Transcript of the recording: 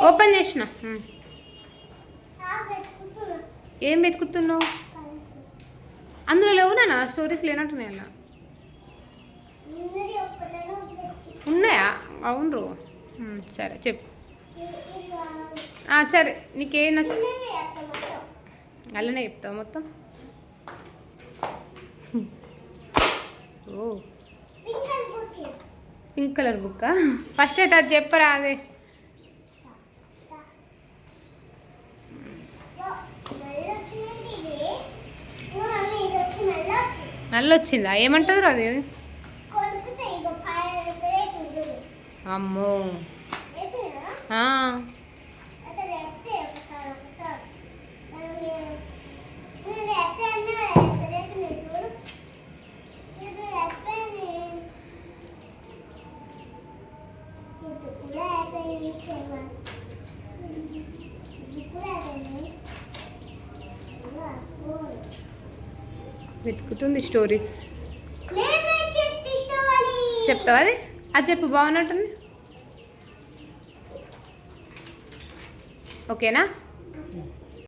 Open చేసిన. ఏం వెతుకుతున్నావు? అందులో లేవు నా స్టోరీస్ లేనట్టున్నాయి అలా. ఉన్నాయా? అవును. సరే చెప్పు. సరే నీకేం నచ్చ అలానే చెప్తావు మొత్తం. ఓ పింక్ కలర్ బుక్. ఫస్ట్ అయితే అది చెప్పరా. అదే నల్ల వచ్చిందా? ఏమంటారు అది? అమ్మో. వెతుకుతుంది స్టోరీస్. చెప్తావా? అది అది చెప్పు, బాగున్నట్టుంది. ఓకేనా?